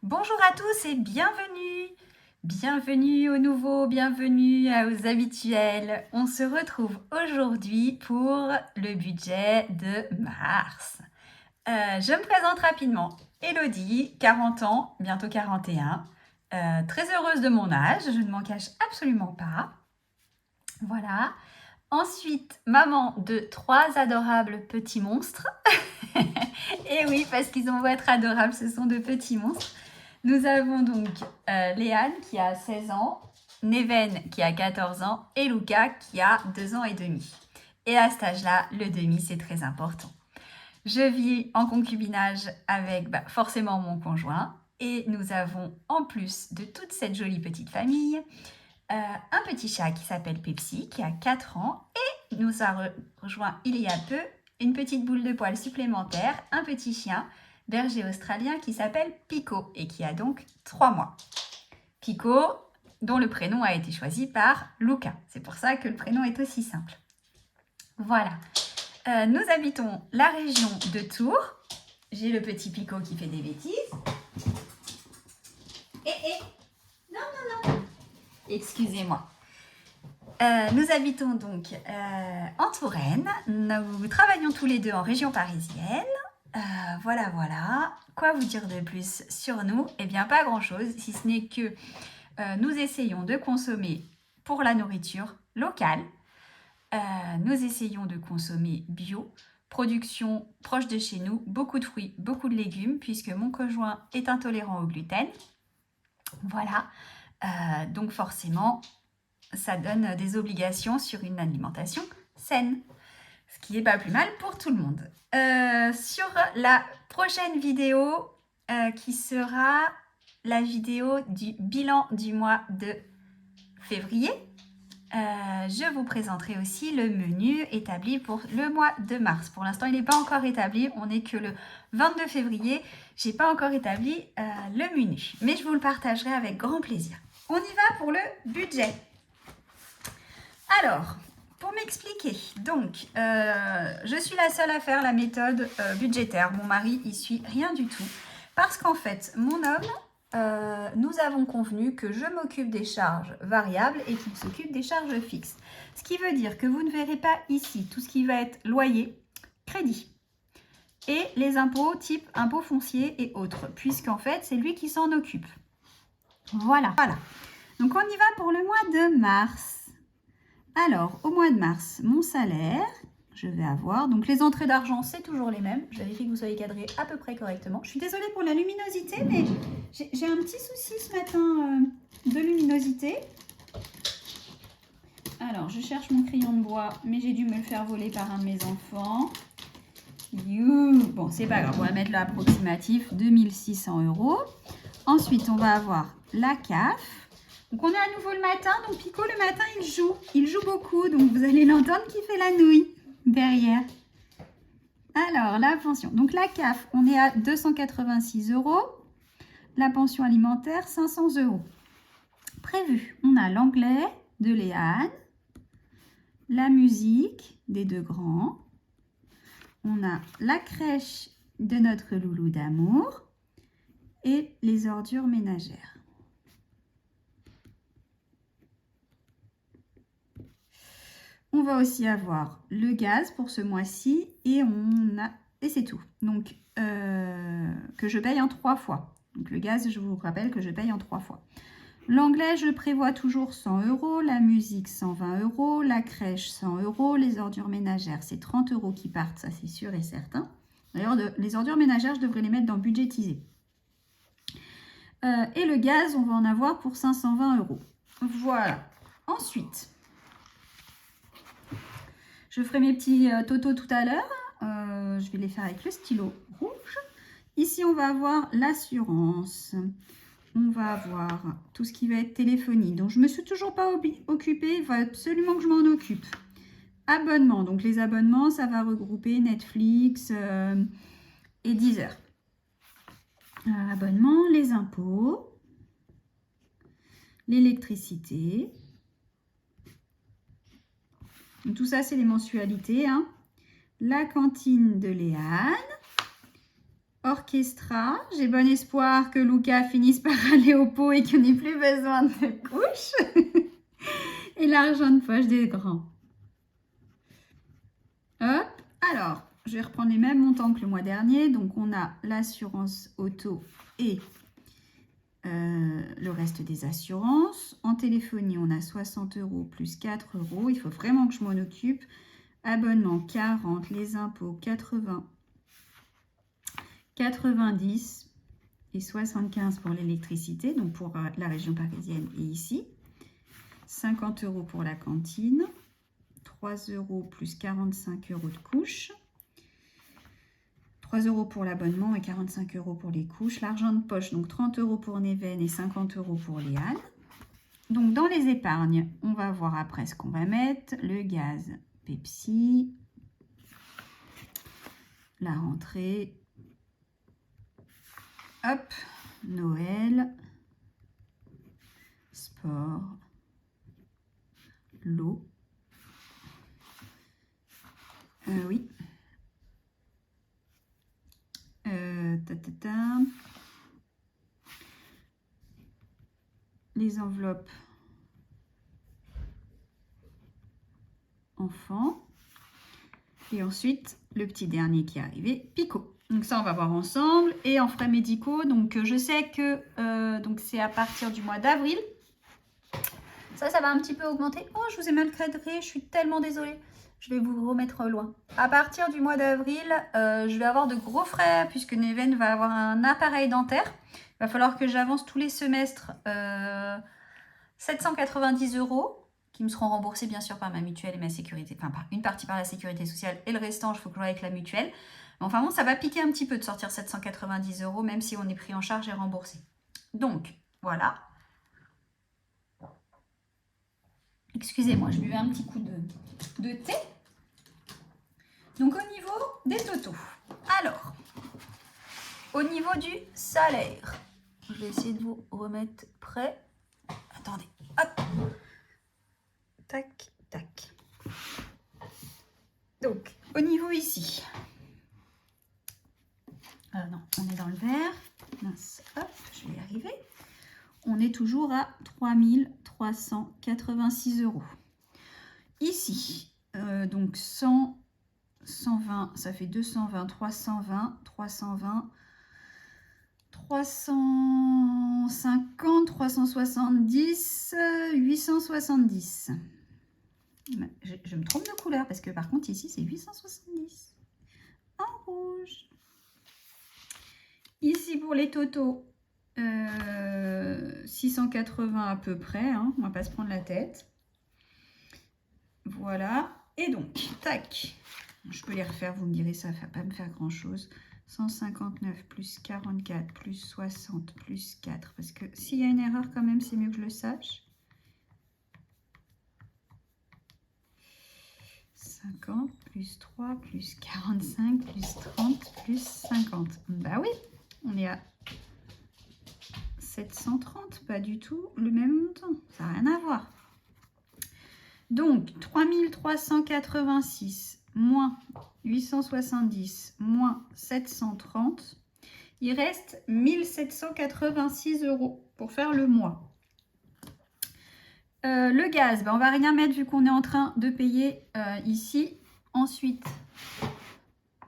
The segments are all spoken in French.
Bonjour à tous et bienvenue. Bienvenue aux nouveaux, bienvenue aux habituels. On se retrouve aujourd'hui pour le budget de mars. Je me présente rapidement. Elodie, 40 ans, bientôt 41. Très heureuse de mon âge, je ne m'en cache absolument pas. Voilà. Ensuite, maman de 3 adorables petits monstres. Et oui, parce qu'ils ont beau être adorables, ce sont de petits monstres. Nous avons donc Léane qui a 16 ans, Neven qui a 14 ans et Luca qui a 2 ans et demi. Et à cet âge-là, le demi, c'est très important. Je vis en concubinage avec forcément mon conjoint et nous avons, en plus de toute cette jolie petite famille, un petit chat qui s'appelle Pepsi, qui a 4 ans et nous a rejoint il y a peu une petite boule de poils supplémentaire, un petit chien berger australien qui s'appelle Pico et qui a donc 3 mois. Pico, dont le prénom a été choisi par Luca. C'est pour ça que le prénom est aussi simple. Voilà. Nous habitons la région de Tours. J'ai le petit Pico qui fait des bêtises. Non. Excusez-moi. Nous habitons donc en Touraine. Nous travaillons tous les deux en région parisienne. Voilà. Quoi vous dire de plus sur nous? Eh bien, pas grand-chose, si ce n'est que nous essayons de consommer pour la nourriture locale. Nous essayons de consommer bio, production proche de chez nous, beaucoup de fruits, beaucoup de légumes, puisque mon conjoint est intolérant au gluten. Voilà, donc forcément, ça donne des obligations sur une alimentation saine, ce qui n'est pas plus mal pour tout le monde. Sur la prochaine vidéo, qui sera la vidéo du bilan du mois de février, je vous présenterai aussi le menu établi pour le mois de mars. Pour l'instant, il n'est pas encore établi, on n'est que le 22 février. Je n'ai pas encore établi le menu, mais je vous le partagerai avec grand plaisir. On y va pour le budget. Alors, pour m'expliquer, donc, je suis la seule à faire la méthode budgétaire. Mon mari y suit rien du tout. Parce qu'en fait, mon homme, nous avons convenu que je m'occupe des charges variables et qu'il s'occupe des charges fixes. Ce qui veut dire que vous ne verrez pas ici tout ce qui va être loyer, crédit et les impôts type impôts fonciers et autres, puisqu'en fait, c'est lui qui s'en occupe. Voilà. Donc, on y va pour le mois de mars. Alors, au mois de mars, mon salaire, je vais avoir... Donc, les entrées d'argent, c'est toujours les mêmes. Je vérifie que vous soyez cadré à peu près correctement. Je suis désolée pour la luminosité, mais j'ai un petit souci ce matin de luminosité. Alors, je cherche mon crayon de bois, mais j'ai dû me le faire voler par un de mes enfants. Bon, c'est pas grave, on va mettre l'approximatif, 2600 €. Ensuite, on va avoir la CAF. Donc, on est à nouveau le matin. Donc, Pico, le matin, il joue. Il joue beaucoup. Donc, vous allez l'entendre qui fait la nouille derrière. Alors, la pension. Donc, la CAF, on est à 286 €. La pension alimentaire, 500 €. Prévu, on a l'anglais de Léane, la musique des deux grands. On a la crèche de notre loulou d'amour et les ordures ménagères. On va aussi avoir le gaz pour ce mois-ci et c'est tout. Donc, que je paye en 3 fois. Donc, le gaz, je vous rappelle que je paye en 3 fois. L'anglais, je prévois toujours 100 €. La musique, 120 €. La crèche, 100 €. Les ordures ménagères, c'est 30 € qui partent, ça c'est sûr et certain. D'ailleurs, les ordures ménagères, je devrais les mettre dans budgétiser. Et le gaz, on va en avoir pour 520 €. Voilà. Ensuite... Je ferai mes petits totos tout à l'heure. Je vais les faire avec le stylo rouge. Ici, on va avoir l'assurance. On va avoir tout ce qui va être téléphonie. Donc, je ne me suis toujours pas occupée. Il faut absolument que je m'en occupe. Abonnement. Donc, les abonnements, ça va regrouper Netflix et Deezer. Abonnement, les impôts, l'électricité. Donc, tout ça, c'est les mensualités. La cantine de Léane, hors Orchestra. J'ai bon espoir que Luca finisse par aller au pot et qu'il n'ait plus besoin de couche. Et l'argent de poche des grands. Hop. Alors, je vais reprendre les mêmes montants que le mois dernier. Donc, on a l'assurance auto et le reste des assurances. En téléphonie, on a 60 € plus 4 €. Il faut vraiment que je m'en occupe. Abonnement 40, les impôts 80, 90 et 75 pour l'électricité, donc pour la région parisienne et ici. 50 € pour la cantine. 3 € plus 45 € de couche. 3 € pour l'abonnement et 45 € pour les couches. L'argent de poche, donc 30 € pour Neven et 50 € pour Léane. Donc dans les épargnes, on va voir après ce qu'on va mettre. Le gaz, Pepsi. La rentrée. Hop, Noël. Sport. L'eau. Oui. Les enveloppes enfants. Et ensuite, le petit dernier qui est arrivé, Pico. Donc ça, on va voir ensemble. Et en frais médicaux, donc je sais que donc c'est à partir du mois d'avril. Ça va un petit peu augmenter. Oh, je vous ai mal cadré, je suis tellement désolée. Je vais vous remettre loin. À partir du mois d'avril, je vais avoir de gros frais puisque Neven va avoir un appareil dentaire. Il va falloir que j'avance tous les semestres 790 € qui me seront remboursés bien sûr par ma mutuelle et ma sécurité. Enfin, par une partie par la sécurité sociale et le restant, il faut que je vois avec la mutuelle. Enfin bon, ça va piquer un petit peu de sortir 790 € même si on est pris en charge et remboursé. Donc, voilà. Excusez-moi, je buvais un petit coup de thé. Donc, au niveau des totaux. Alors, au niveau du salaire, je vais essayer de vous remettre prêt. Attendez, hop. Tac, tac. Donc, au niveau ici. Non, on est dans le vert. Mince, hop, je vais y arriver. On est toujours à 3 386 €. Ici, donc 100, 120, ça fait 220, 320, 320, 350, 370, 870. Je me trompe de couleur parce que par contre ici c'est 870 en rouge. Ici pour les totaux, 680 à peu près, hein, on va pas se prendre la tête. Voilà, et donc, tac, je peux les refaire, vous me direz, ça ne va pas me faire grand chose. 159 plus 44 plus 60 plus 4, parce que s'il y a une erreur quand même, c'est mieux que je le sache. 50 plus 3 plus 45 plus 30 plus 50. Bah oui, on est à 730, pas du tout le même montant, ça n'a rien à voir. Donc 3386 moins 870 moins 730, il reste 1786 € pour faire le mois. Le gaz, ben on va rien mettre vu qu'on est en train de payer ici. Ensuite,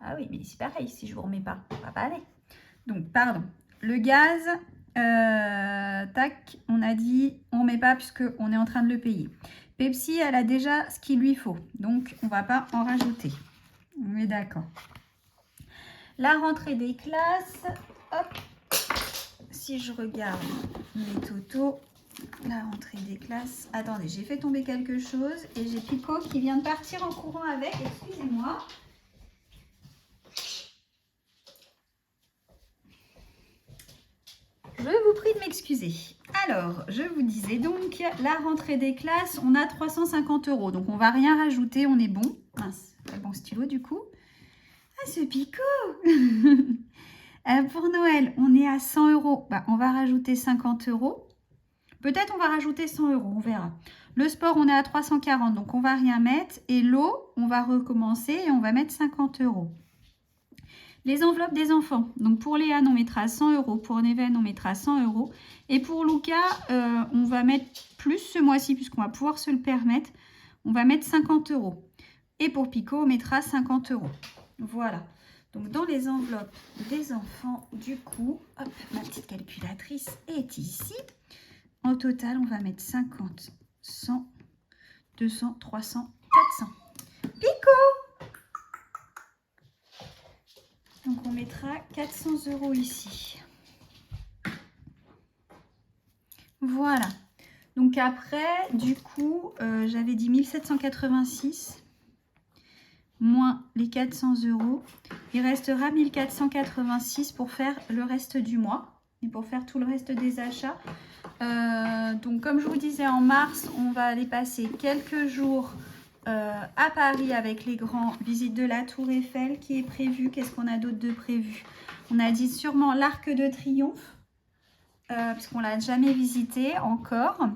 ah oui, mais c'est pareil, si je vous remets pas, ça va pas aller. Donc, pardon, le gaz, tac, on a dit, on met pas puisque on est en train de le payer. Pepsi, elle a déjà ce qu'il lui faut, donc on va pas en rajouter. On est d'accord. La rentrée des classes, hop, si je regarde mes totaux, la rentrée des classes. Attendez, j'ai fait tomber quelque chose et j'ai Pico qui vient de partir en courant avec. Excusez-moi. Je vous prie de m'excuser. Alors, je vous disais donc, la rentrée des classes, on a 350 €. Donc, on va rien rajouter, on est bon. Mince, pas bon stylo du coup. Ah, ce Pico. Pour Noël, on est à 100 €. Bah, on va rajouter 50 €. Peut-être on va rajouter 100 €, on verra. Le sport, on est à 340, donc on va rien mettre. Et l'eau, on va recommencer et on va mettre 50 €. Les enveloppes des enfants. Donc pour Léane, on mettra 100 €. Pour Neven, on mettra 100 €. Et pour Luca, on va mettre plus ce mois-ci, puisqu'on va pouvoir se le permettre. On va mettre 50 €. Et pour Pico, on mettra 50 €. Voilà. Donc dans les enveloppes des enfants, du coup, hop, ma petite calculatrice est ici. En total, on va mettre 50, 100, 200, 300, 400. Pico! Donc on mettra 400 € ici. Voilà. Donc après, du coup, j'avais dit 1786 moins les 400 €. Il restera 1486 pour faire le reste du mois et pour faire tout le reste des achats. Donc comme je vous disais, en mars, on va aller passer quelques jours à Paris avec les grands, visite de la Tour Eiffel qui est prévue. Qu'est-ce qu'on a d'autre de prévu? On a dit sûrement l'Arc de Triomphe, puisqu'on ne l'a jamais visité encore.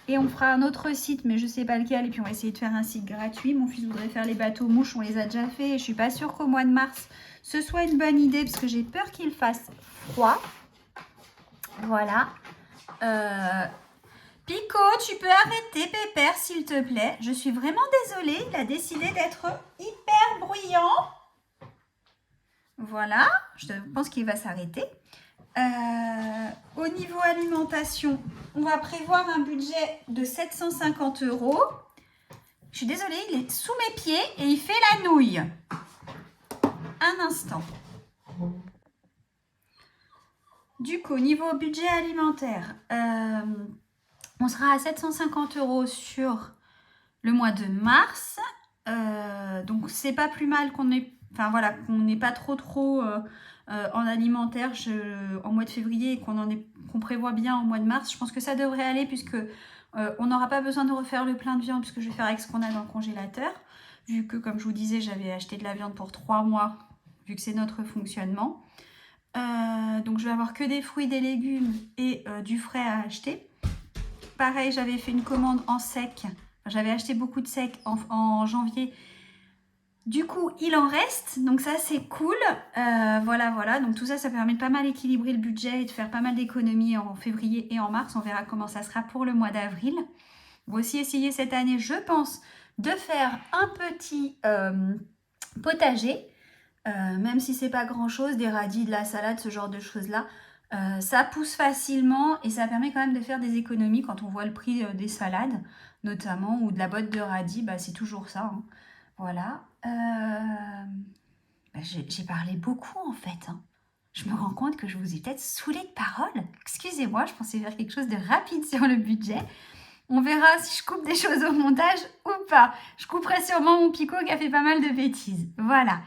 Et on fera un autre site, mais je ne sais pas lequel. Et puis on va essayer de faire un site gratuit. Mon fils voudrait faire les bateaux mouches, on les a déjà fait. Et je ne suis pas sûre qu'au mois de mars, ce soit une bonne idée, parce que j'ai peur qu'il fasse froid. Voilà. Pico, tu peux arrêter Pépère, s'il te plaît. Je suis vraiment désolée, il a décidé d'être hyper bruyant. Voilà, je pense qu'il va s'arrêter. Au niveau alimentation, on va prévoir un budget de 750 €. Je suis désolée, il est sous mes pieds et il fait la nouille. Un instant. Du coup, au niveau budget alimentaire, on sera à 750 € sur le mois de mars. Donc, c'est pas plus mal qu'on ait, enfin voilà, qu'on n'ait pas trop en alimentaire en mois de février et qu'on prévoit bien en mois de mars. Je pense que ça devrait aller puisque on n'aura pas besoin de refaire le plein de viande puisque je vais faire avec ce qu'on a dans le congélateur. Vu que, comme je vous disais, j'avais acheté de la viande pour 3 mois, vu que c'est notre fonctionnement. Donc je vais avoir que des fruits, des légumes et du frais à acheter. Pareil, j'avais fait une commande en sec. J'avais acheté beaucoup de sec en janvier. Du coup, il en reste. Donc ça, c'est cool. Voilà. Donc tout ça, ça permet de pas mal équilibrer le budget et de faire pas mal d'économies en février et en mars. On verra comment ça sera pour le mois d'avril. On va aussi essayer cette année, je pense, de faire un petit potager. Même si c'est pas grand chose, des radis, de la salade, ce genre de choses là, ça pousse facilement et ça permet quand même de faire des économies quand on voit le prix des salades notamment ou de la botte de radis, bah, c'est toujours ça, hein. Voilà, j'ai parlé beaucoup en fait, hein. Je me rends compte que je vous ai peut-être saoulé de paroles, excusez-moi, je pensais faire quelque chose de rapide sur le budget. On verra si je coupe des choses au montage ou pas. Je couperai sûrement mon Pico qui a fait pas mal de bêtises, voilà.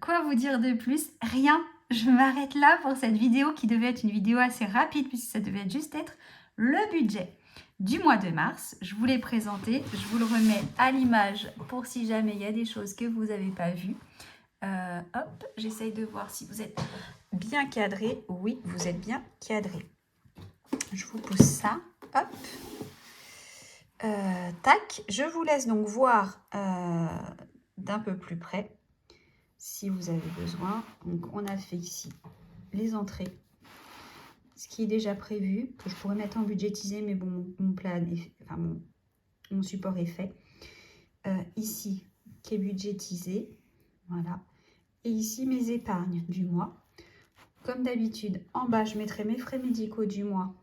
Quoi vous dire de plus? Rien. Je m'arrête là pour cette vidéo qui devait être une vidéo assez rapide puisque ça devait juste être le budget du mois de mars. Je vous l'ai présenté. Je vous le remets à l'image pour si jamais il y a des choses que vous n'avez pas vues. Hop, j'essaye de voir si vous êtes bien cadré. Oui, vous êtes bien cadré. Je vous pousse ça. Hop. Tac. Je vous laisse donc voir d'un peu plus près si vous avez besoin. Donc on a fait ici les entrées, ce qui est déjà prévu, que je pourrais mettre en budgétisé, mais bon, mon plan est, enfin mon support est fait. Ici qui est budgétisé, voilà. Et ici mes épargnes du mois. Comme d'habitude, en bas je mettrai mes frais médicaux du mois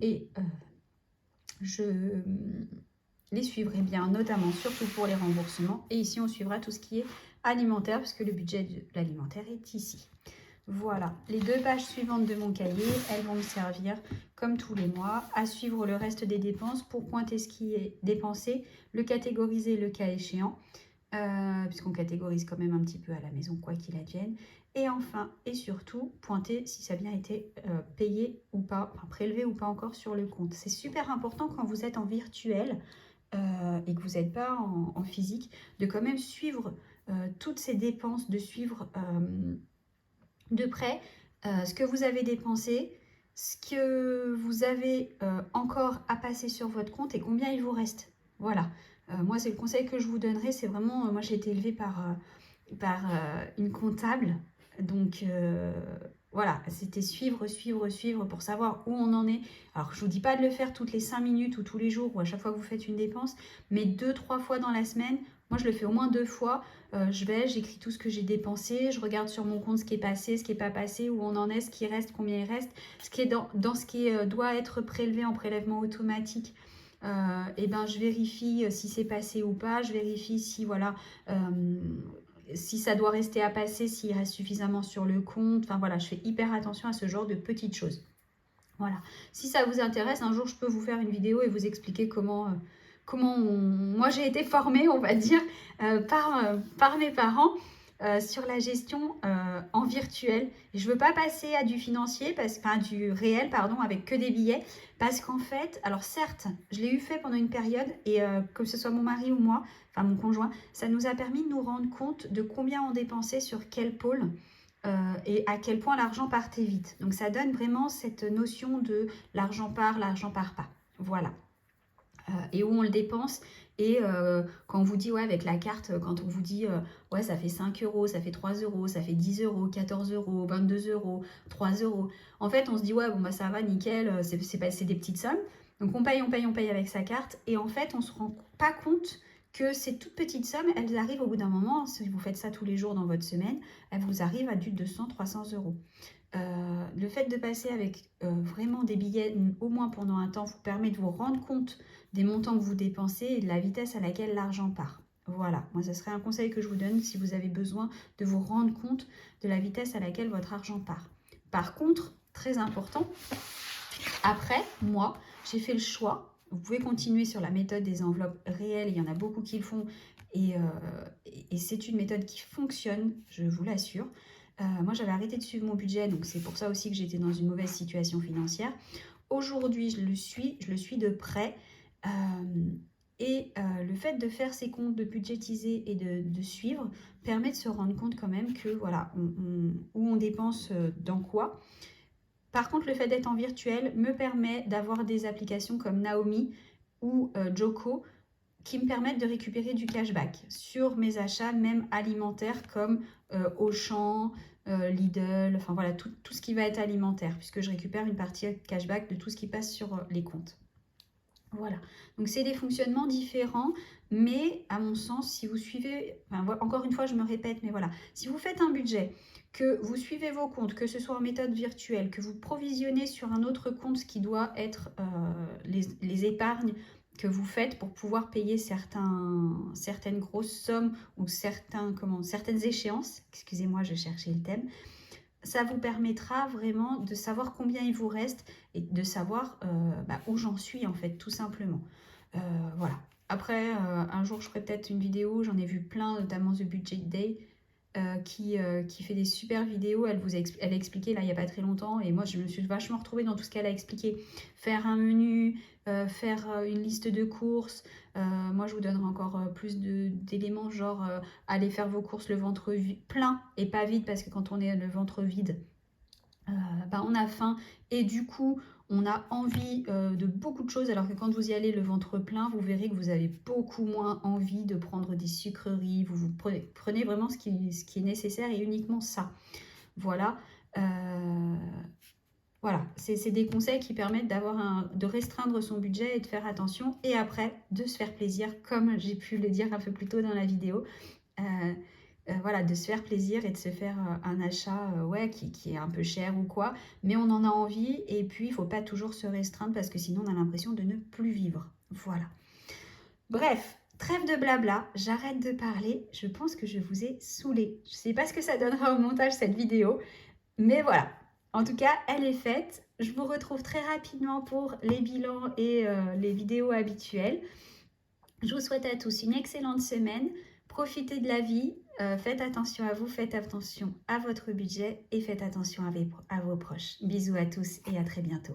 et je les suivrai bien, notamment surtout pour les remboursements. Et ici on suivra tout ce qui est alimentaire, parce que le budget de l'alimentaire est ici. Voilà, les 2 pages suivantes de mon cahier, elles vont me servir, comme tous les mois, à suivre le reste des dépenses pour pointer ce qui est dépensé, le catégoriser le cas échéant, puisqu'on catégorise quand même un petit peu à la maison, quoi qu'il advienne. Et enfin, et surtout, pointer si ça a bien été payé ou pas, enfin, prélevé ou pas encore sur le compte. C'est super important quand vous êtes en virtuel et que vous n'êtes pas en physique, de quand même suivre toutes ces dépenses, de suivre de près ce que vous avez dépensé, ce que vous avez encore à passer sur votre compte et combien il vous reste. Voilà, moi c'est le conseil que je vous donnerai, c'est vraiment, moi j'ai été élevée par par une comptable. Donc voilà, c'était suivre pour savoir où on en est. Alors je ne vous dis pas de le faire toutes les 5 minutes ou tous les jours ou à chaque fois que vous faites une dépense, mais 2-3 fois dans la semaine. Moi je le fais au moins 2 fois. J'écris tout ce que j'ai dépensé, je regarde sur mon compte ce qui est passé, ce qui n'est pas passé, où on en est, ce qui reste, combien il reste, ce qui est dans ce qui doit être prélevé en prélèvement automatique. Et ben je vérifie si c'est passé ou pas, je vérifie si voilà si ça doit rester à passer, s'il reste suffisamment sur le compte. Enfin voilà, je fais hyper attention à ce genre de petites choses. Voilà. Si ça vous intéresse, un jour je peux vous faire une vidéo et vous expliquer comment moi j'ai été formée, on va dire, par mes parents sur la gestion en virtuel. Et je ne veux pas passer à du financier, enfin du réel, pardon, avec que des billets, parce qu'en fait, alors certes, je l'ai eu fait pendant une période, et que ce soit mon mari ou moi, enfin mon conjoint, ça nous a permis de nous rendre compte de combien on dépensait sur quel pôle. Et à quel point l'argent partait vite. Donc ça donne vraiment cette notion de l'argent part pas. Voilà. Et où on le dépense. Et quand on vous dit, ouais, avec la carte, quand on vous dit, ouais, ça fait 5 euros, ça fait 3 euros, ça fait 10 euros, 14 euros, 22 euros, 3 euros. En fait, on se dit, ouais, bon, bah ça va, nickel, c'est des petites sommes. Donc on paye avec sa carte. Et en fait, on ne se rend pas compte que ces toutes petites sommes, elles arrivent au bout d'un moment, si vous faites ça tous les jours dans votre semaine, elles vous arrivent à du 200-300 euros. Le fait de passer avec vraiment des billets, au moins pendant un temps, vous permet de vous rendre compte des montants que vous dépensez et de la vitesse à laquelle l'argent part. Voilà, moi ce serait un conseil que je vous donne si vous avez besoin de vous rendre compte de la vitesse à laquelle votre argent part. Par contre, très important, après, moi, j'ai fait le choix. Vous pouvez continuer sur la méthode des enveloppes réelles, il y en a beaucoup qui le font et c'est une méthode qui fonctionne, je vous l'assure. Moi, j'avais arrêté de suivre mon budget, donc c'est pour ça aussi que j'étais dans une mauvaise situation financière. Aujourd'hui, je le suis de près. Le fait de faire ses comptes, de budgétiser et de suivre permet de se rendre compte quand même que voilà, où on dépense dans quoi. Par contre, le fait d'être en virtuel me permet d'avoir des applications comme Naomi ou Joko qui me permettent de récupérer du cashback sur mes achats, même alimentaires comme Auchan, Lidl, enfin voilà, tout ce qui va être alimentaire, puisque je récupère une partie cashback de tout ce qui passe sur les comptes. Voilà, donc c'est des fonctionnements différents, mais à mon sens, si vous suivez, enfin, encore une fois, je me répète, mais voilà, si vous faites un budget, que vous suivez vos comptes, que ce soit en méthode virtuelle, que vous provisionnez sur un autre compte qui doit être les épargnes que vous faites pour pouvoir payer certaines grosses sommes ou certaines échéances, excusez-moi, je cherchais le thème, ça vous permettra vraiment de savoir combien il vous reste et de savoir où j'en suis en fait, tout simplement. Voilà. Après, un jour, je ferai peut-être une vidéo, j'en ai vu plein, notamment The Budget Day, qui fait des super vidéos. Elle a expliqué là il n'y a pas très longtemps et moi je me suis vachement retrouvée dans tout ce qu'elle a expliqué. Faire un menu, faire une liste de courses. Moi je vous donnerai encore plus d'éléments, genre aller faire vos courses le ventre plein et pas vide, parce que quand on est le ventre vide, on a faim et du coup on a envie de beaucoup de choses, alors que quand vous y allez le ventre plein, vous verrez que vous avez beaucoup moins envie de prendre des sucreries. Vous prenez vraiment ce qui est nécessaire et uniquement ça. Voilà. Voilà, c'est des conseils qui permettent de restreindre son budget et de faire attention, et après de se faire plaisir, comme j'ai pu le dire un peu plus tôt dans la vidéo. Voilà, de se faire plaisir et de se faire un achat qui est un peu cher ou quoi, mais on en a envie, et puis il ne faut pas toujours se restreindre parce que sinon on a l'impression de ne plus vivre. Voilà. Bref, trêve de blabla, j'arrête de parler, je pense que je vous ai saoulé. Je ne sais pas ce que ça donnera au montage cette vidéo, mais voilà. En tout cas, elle est faite. Je vous retrouve très rapidement pour les bilans et les vidéos habituelles. Je vous souhaite à tous une excellente semaine. Profitez de la vie, faites attention à vous, faites attention à votre budget et faites attention à vos proches. Bisous à tous et à très bientôt.